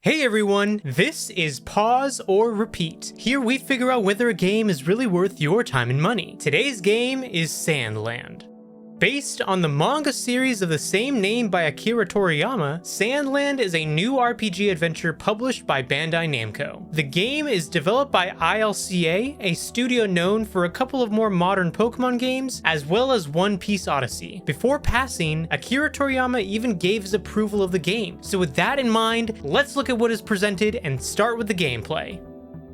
Hey everyone, this is Pause or Repeat. Here we figure out whether a game is really worth your time and money. Today's game is Sandland. Based on the manga series of the same name by Akira Toriyama, Sandland is a new RPG adventure published by Bandai Namco. The game is developed by ILCA, a studio known for a couple of more modern Pokemon games, as well as One Piece Odyssey. Before passing, Akira Toriyama even gave his approval of the game. So with that in mind, let's look at what is presented and start with the gameplay.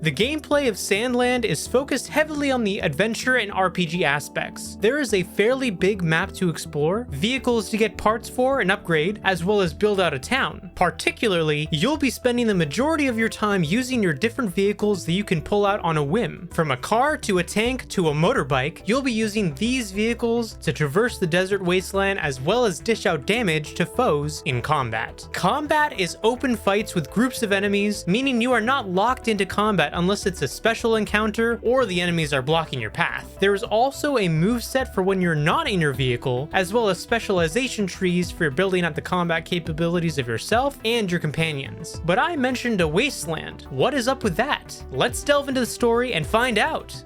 The gameplay of Sandland is focused heavily on the adventure and RPG aspects. There is a fairly big map to explore, vehicles to get parts for and upgrade, as well as build out a town. Particularly, you'll be spending the majority of your time using your different vehicles that you can pull out on a whim. From a car to a tank to a motorbike, you'll be using these vehicles to traverse the desert wasteland as well as dish out damage to foes in combat. Combat is open fights with groups of enemies, meaning you are not locked into combat unless it's a special encounter or the enemies are blocking your path. There is also a moveset for when you're not in your vehicle, as well as specialization trees for building out the combat capabilities of yourself and your companions. But I mentioned a wasteland. What is up with that? Let's delve into the story and find out.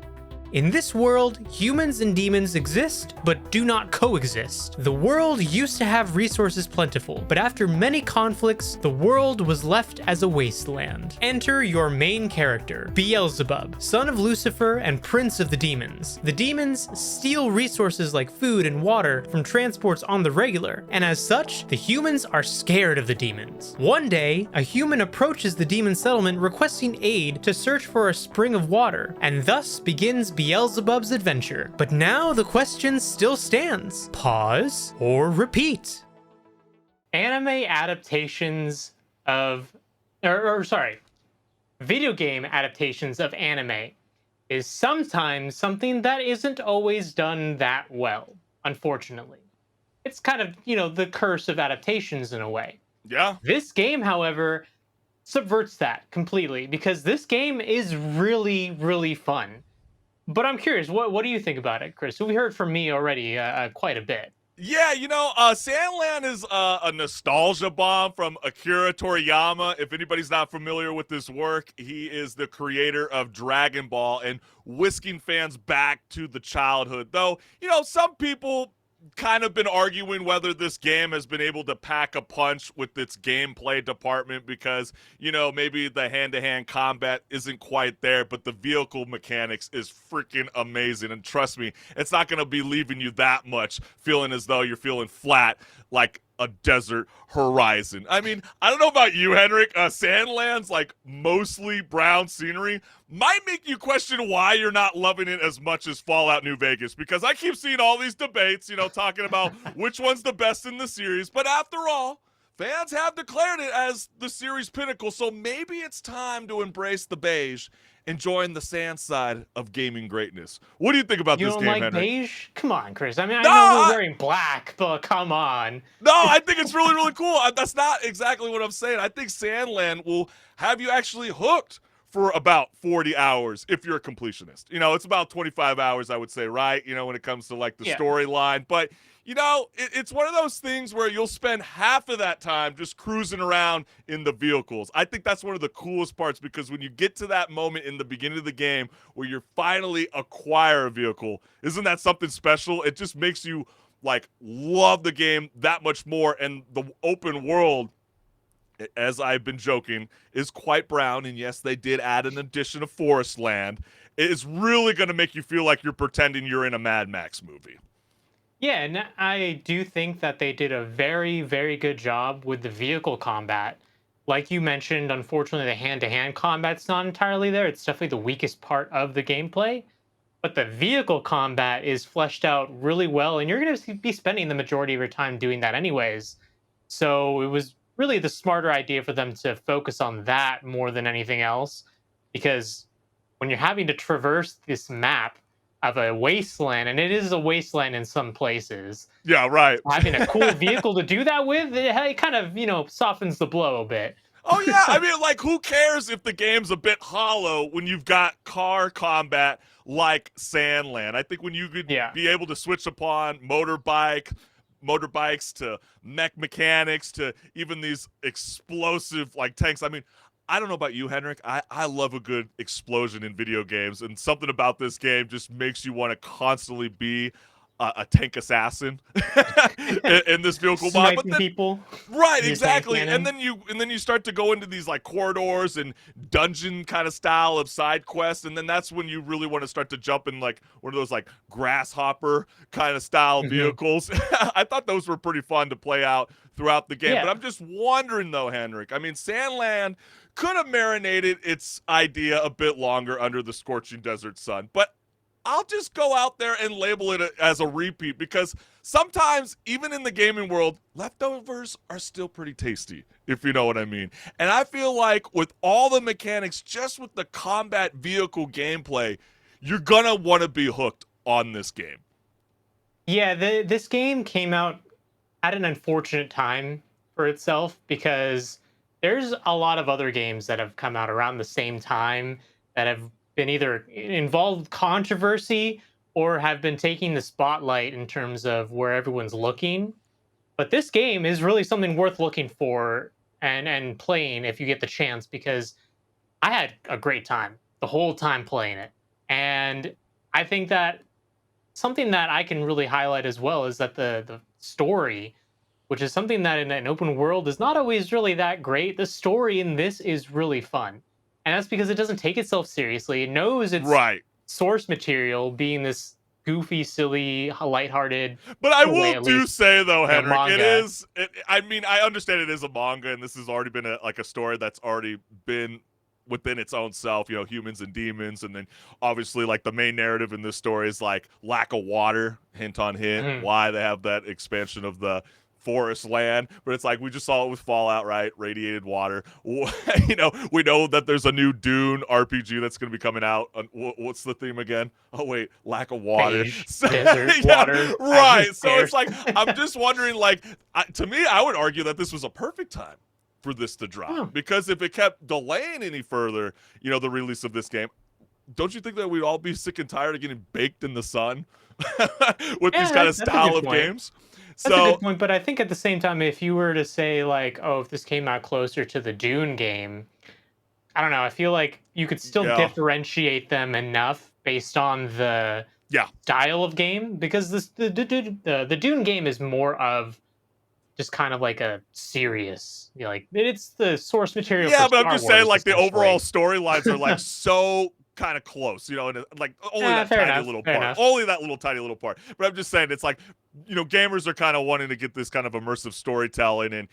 In this world, humans and demons exist, but do not coexist. The world used to have resources plentiful, but after many conflicts, the world was left as a wasteland. Enter your main character, Beelzebub, son of Lucifer and prince of the demons. The demons steal resources like food and water from transports on the regular, and as such, the humans are scared of the demons. One day, a human approaches the demon settlement requesting aid to search for a spring of water, and thus begins Beelzebub's adventure. But now the question still stands. Pause or repeat? Anime adaptations of, video game adaptations of anime is sometimes something that isn't always done that well, unfortunately. It's kind of, the curse of adaptations in a way. Yeah. This game, however, subverts that completely because this game is really, really fun. But I'm curious, what do you think about it, Chris? We heard from me already quite a bit. Yeah, Sandland is a nostalgia bomb from Akira Toriyama. If anybody's not familiar with this work, he is the creator of Dragon Ball and whisking fans back to the childhood. Though, some people kind of been arguing whether this game has been able to pack a punch with its gameplay department because, maybe the hand-to-hand combat isn't quite there, but the vehicle mechanics is freaking amazing. And trust me, it's not going to be leaving you that much feeling as though you're feeling flat like a desert horizon. I mean, I don't know about you, Henrik. Sandland's like mostly brown scenery might make you question why you're not loving it as much as Fallout New Vegas, because I keep seeing all these debates, talking about which one's the best in the series. But after all, fans have declared it as the series pinnacle, so maybe it's time to embrace the beige and join the sand side of gaming greatness. What do you think about this game, Henrik? You don't like beige? Come on, Chris. I mean, I know we're wearing black, but come on. No, I think it's really, really cool. That's not exactly what I'm saying. I think Sandland will have you actually hooked for about 40 hours if you're a completionist. It's about 25 hours, I would say, right? When it comes to like the storyline. But, it's one of those things where you'll spend half of that time just cruising around in the vehicles. I think that's one of the coolest parts because when you get to that moment in the beginning of the game where you finally acquire a vehicle, isn't that something special? It just makes you like love the game that much more. And the open world, as I've been joking, is quite brown. And yes, they did add an addition of forest land. It is really going to make you feel like you're pretending you're in a Mad Max movie. Yeah, and I do think that they did a very, very good job with the vehicle combat. Like you mentioned, unfortunately, the hand-to-hand combat's not entirely there. It's definitely the weakest part of the gameplay. But the vehicle combat is fleshed out really well, and you're going to be spending the majority of your time doing that anyways. So it was really the smarter idea for them to focus on that more than anything else. Because when you're having to traverse this map of a wasteland, and it is a wasteland in some places. Yeah, right. Having a cool vehicle to do that with, it kind of, softens the blow a bit. Oh, yeah. I mean, like, who cares if the game's a bit hollow when you've got car combat like Sandland? I think when you could be able to switch upon motorbike, motorbikes to mech mechanics to even these explosive like tanks. I mean, I don't know about you, Henrik. I love a good explosion in video games, and something about this game just makes you want to constantly be a tank assassin in this vehicle mod. But Sniping then, people. right, with your tank exactly. cannon. And then you start to go into these like corridors and dungeon kind of style of side quests, and then that's when you really want to start to jump in like one of those like grasshopper kind of style vehicles. I thought those were pretty fun to play out throughout the game. Yeah. But I'm just wondering though, Henrik. I mean, Sandland could have marinated its idea a bit longer under the scorching desert sun, but I'll just go out there and label it as a repeat, because sometimes, even in the gaming world, leftovers are still pretty tasty, if you know what I mean. And I feel like with all the mechanics, just with the combat vehicle gameplay, you're going to want to be hooked on this game. Yeah, this game came out at an unfortunate time for itself, because there's a lot of other games that have come out around the same time that have been either involved controversy or have been taking the spotlight in terms of where everyone's looking. But this game is really something worth looking for and playing if you get the chance, because I had a great time the whole time playing it. And I think that something that I can really highlight as well is that the story, which is something that in an open world is not always really that great. The story in this is really fun. And that's because it doesn't take itself seriously. It knows its Right. source material being this goofy, silly, lighthearted. But I in a way, will at do least, say though, Henrik, manga. I mean, I understand it is a manga, and this has already been a story that's already been within its own self, humans and demons. And then obviously like the main narrative in this story is like lack of water, hint on hint, Mhm. why they have that expansion of the forest land. But it's like we just saw it with Fallout, right? Radiated water. We know that there's a new Dune RPG that's going to be coming out. What's the theme again? Oh wait, lack of water. Beige, desert, Yeah, water. right. So Scarce. it's like I'm just wondering, like, to me, I would argue that this was a perfect time for this to drop, Oh. because if it kept delaying any further, the release of this game, don't you think that we'd all be sick and tired of getting baked in the sun with these kind of That's a style good of point. games? That's a So good point, but I think at the same time, if you were to say like, oh, if this came out closer to the Dune game, I don't know. I feel like you could still yeah, differentiate them enough based on the yeah, style of game, because the Dune game is more of just kind of like a serious, like it's the source material for yeah. But I'm Star just saying, Wars, like the overall essentially. storylines are like so kind of close, and like only that Fair tiny enough. little Fair part, enough. only that little tiny little part. But I'm just saying, it's like, gamers are kind of wanting to get this kind of immersive storytelling, and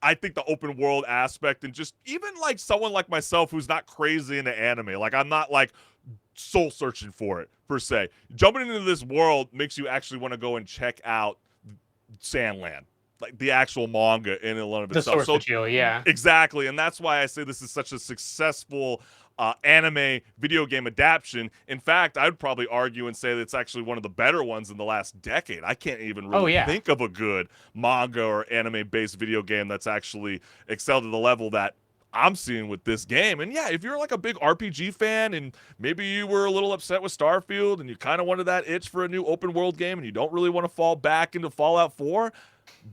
I think the open world aspect, and just even like someone like myself who's not crazy into anime, like I'm not like soul searching for it per se. Jumping into this world makes you actually want to go and check out Sandland, like the actual manga in and of The itself. source So material, yeah. exactly, and that's why I say this is such a successful anime video game adaptation. In fact, I'd probably argue and say that it's actually one of the better ones in the last decade. I can't even Oh really yeah. think of a good manga or anime-based video game that's actually excelled at the level that I'm seeing with this game. And yeah, if you're like a big RPG fan and maybe you were a little upset with Starfield and you kind of wanted that itch for a new open world game and you don't really want to fall back into Fallout 4,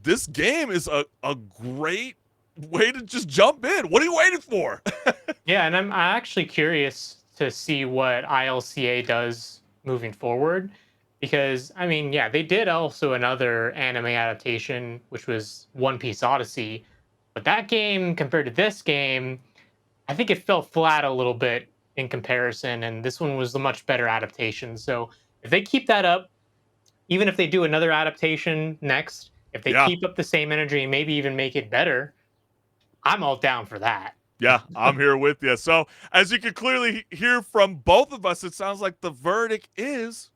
this game is a great way to just jump in. What are you waiting for? Yeah, and I'm actually curious to see what ILCA does moving forward, because I mean, yeah, they did also another anime adaptation, which was One Piece Odyssey, but that game compared to this game, I think it fell flat a little bit in comparison, and this one was a much better adaptation. So if they keep that up, even if they do another adaptation next, if they Yeah. keep up the same energy and maybe even make it better, I'm all down for that. Yeah, I'm here with you. So, as you can clearly hear from both of us, it sounds like the verdict is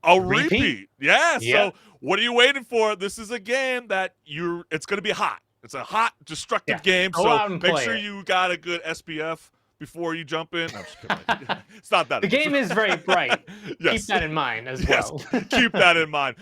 a Repeat. repeat. Yeah. Yep. So, what are you waiting for? This is a game that it's going to be hot. It's a hot, destructive Yeah. game. Go So, out and make play sure it. you got a good SPF before you jump in. No, I'm just kidding. It's not that. The game is very bright. Keep Yes. that in mind as Yes. well. Keep that in mind.